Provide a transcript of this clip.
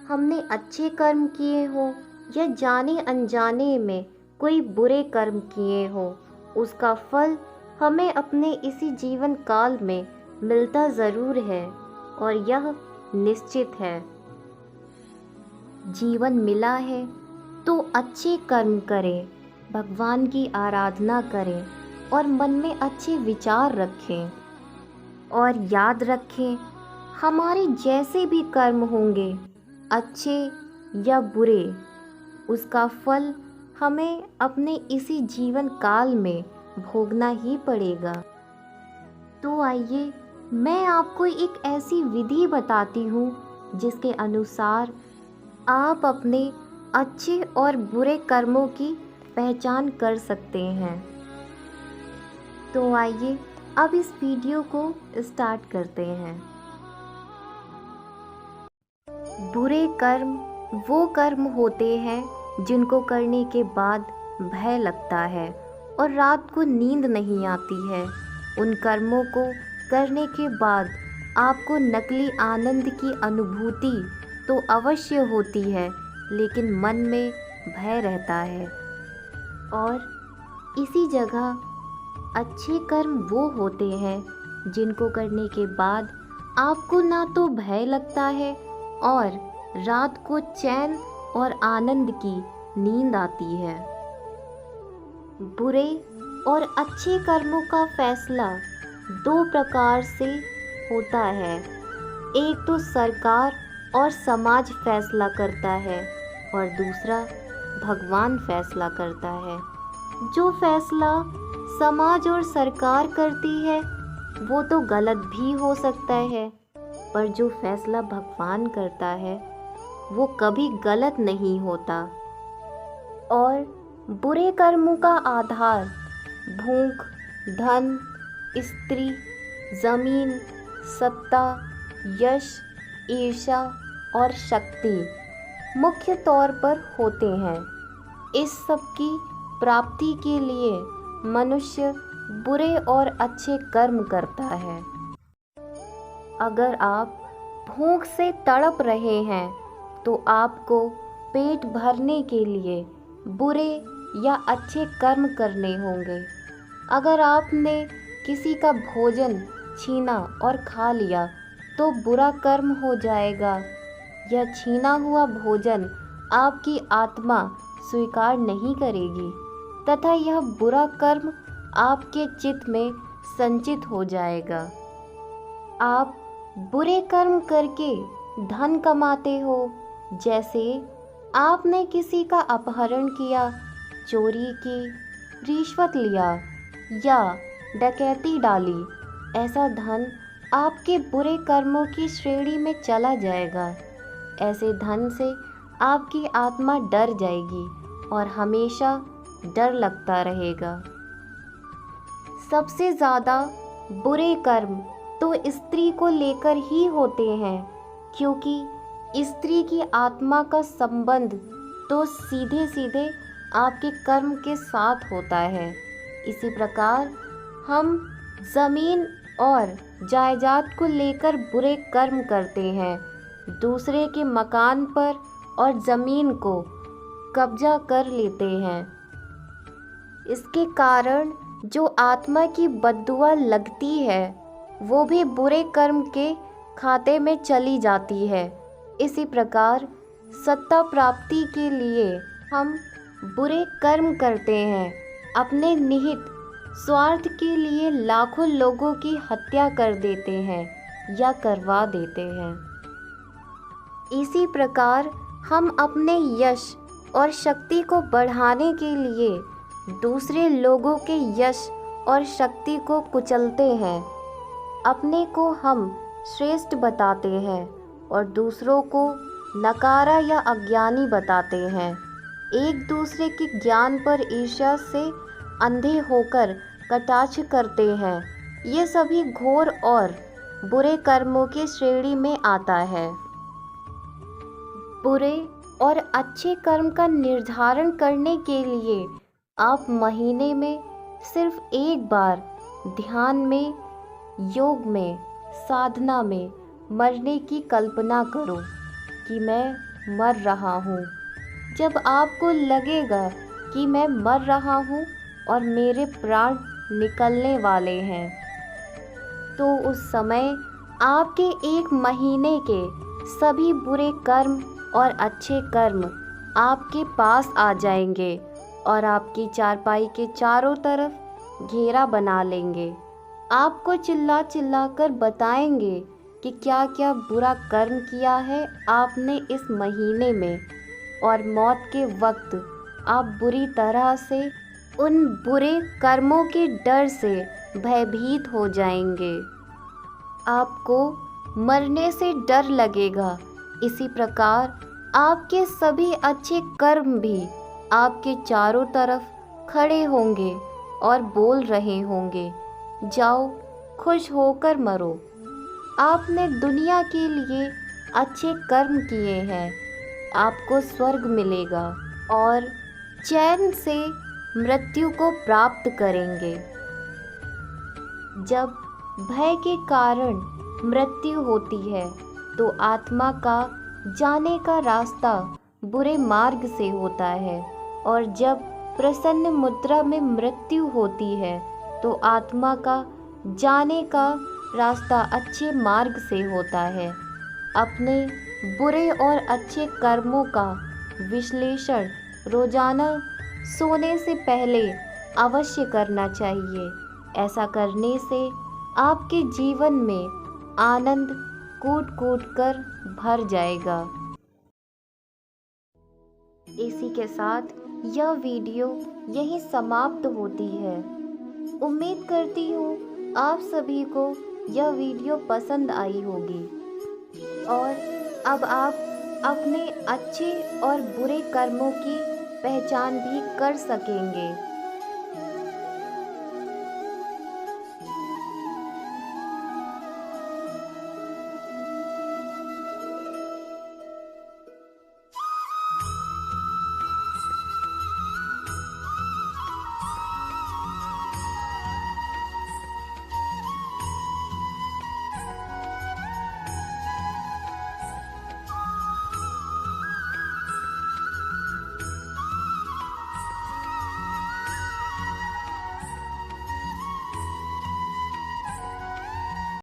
हमने अच्छे कर्म किए हो या जाने अनजाने में कोई बुरे कर्म किए हो, उसका फल हमें अपने इसी जीवन काल में मिलता ज़रूर है और यह निश्चित है। जीवन मिला है तो अच्छे कर्म करें, भगवान की आराधना करें और मन में अच्छे विचार रखें। और याद रखें, हमारे जैसे भी कर्म होंगे, अच्छे या बुरे, उसका फल हमें अपने इसी जीवन काल में भोगना ही पड़ेगा। तो आइए मैं आपको एक ऐसी विधि बताती हूँ जिसके अनुसार आप अपने अच्छे और बुरे कर्मों की पहचान कर सकते हैं। तो आइए अब इस वीडियो को स्टार्ट करते हैं। बुरे कर्म वो कर्म होते हैं जिनको करने के बाद भय लगता है और रात को नींद नहीं आती है। उन कर्मों को करने के बाद आपको नकली आनंद की अनुभूति तो अवश्य होती है, लेकिन मन में भय रहता है। और इसी जगह अच्छे कर्म वो होते हैं जिनको करने के बाद आपको ना तो भय लगता है और रात को चैन और आनंद की नींद आती है। बुरे और अच्छे कर्मों का फैसला दो प्रकार से होता है। एक तो सरकार और समाज फैसला करता है और दूसरा भगवान फैसला करता है। जो फैसला समाज और सरकार करती है वो तो गलत भी हो सकता है, पर जो फैसला भगवान करता है वो कभी गलत नहीं होता। और बुरे कर्मों का आधार भूख, धन, स्त्री, जमीन, सत्ता, यश, ईर्ष्या और शक्ति मुख्य तौर पर होते हैं। इस सब की प्राप्ति के लिए मनुष्य बुरे और अच्छे कर्म करता है। अगर आप भूख से तड़प रहे हैं तो आपको पेट भरने के लिए बुरे या अच्छे कर्म करने होंगे। अगर आपने किसी का भोजन छीना और खा लिया तो बुरा कर्म हो जाएगा। यह छीना हुआ भोजन आपकी आत्मा स्वीकार नहीं करेगी तथा यह बुरा कर्म आपके चित्त में संचित हो जाएगा। आप बुरे कर्म करके धन कमाते हो, जैसे आपने किसी का अपहरण किया, चोरी की, रिश्वत लिया या डकैती डाली। ऐसा धन आपके बुरे कर्मों की श्रेणी में चला जाएगा। ऐसे धन से आपकी आत्मा डर जाएगी और हमेशा डर लगता रहेगा। सबसे ज़्यादा बुरे कर्म तो स्त्री को लेकर ही होते हैं, क्योंकि स्त्री की आत्मा का संबंध तो सीधे सीधे आपके कर्म के साथ होता है। इसी प्रकार हम ज़मीन और जायदाद को लेकर बुरे कर्म करते हैं। दूसरे के मकान पर और ज़मीन को कब्जा कर लेते हैं। इसके कारण जो आत्मा की बद्दुआ लगती है वो भी बुरे कर्म के खाते में चली जाती है। इसी प्रकार सत्ता प्राप्ति के लिए हम बुरे कर्म करते हैं। अपने निहित स्वार्थ के लिए लाखों लोगों की हत्या कर देते हैं या करवा देते हैं। इसी प्रकार हम अपने यश और शक्ति को बढ़ाने के लिए दूसरे लोगों के यश और शक्ति को कुचलते हैं। अपने को हम श्रेष्ठ बताते हैं और दूसरों को नकारा या अज्ञानी बताते हैं। एक दूसरे के ज्ञान पर ईर्ष्या से अंधे होकर कटाक्ष करते हैं। ये सभी घोर और बुरे कर्मों की श्रेणी में आता है। बुरे और अच्छे कर्म का निर्धारण करने के लिए आप महीने में सिर्फ एक बार ध्यान में, योग में, साधना में मरने की कल्पना करो कि मैं मर रहा हूँ। जब आपको लगेगा कि मैं मर रहा हूँ और मेरे प्राण निकलने वाले हैं, तो उस समय आपके 1 महीने के सभी बुरे कर्म और अच्छे कर्म आपके पास आ जाएंगे और आपकी चारपाई के चारों तरफ घेरा बना लेंगे। आपको चिल्ला चिल्ला कर बताएंगे कि क्या क्या बुरा कर्म किया है आपने इस महीने में, और मौत के वक्त आप बुरी तरह से उन बुरे कर्मों के डर से भयभीत हो जाएंगे। आपको मरने से डर लगेगा। इसी प्रकार आपके सभी अच्छे कर्म भी आपके चारों तरफ खड़े होंगे और बोल रहे होंगे, जाओ खुश होकर मरो। आपने दुनिया के लिए अच्छे कर्म किए हैं, आपको स्वर्ग मिलेगा और चैन से मृत्यु को प्राप्त करेंगे। जब भय के कारण मृत्यु होती है तो आत्मा का जाने का रास्ता बुरे मार्ग से होता है, और जब प्रसन्न मुद्रा में मृत्यु होती है तो आत्मा का जाने का रास्ता अच्छे मार्ग से होता है। अपने बुरे और अच्छे कर्मों का विश्लेषण रोजाना सोने से पहले अवश्य करना चाहिए। ऐसा करने से आपके जीवन में आनंद कूट कूट कर भर जाएगा। इसी के साथ यह वीडियो यहीं समाप्त होती है। उम्मीद करती हूँ आप सभी को यह वीडियो पसंद आई होगी और अब आप अपने अच्छे और बुरे कर्मों की पहचान भी कर सकेंगे।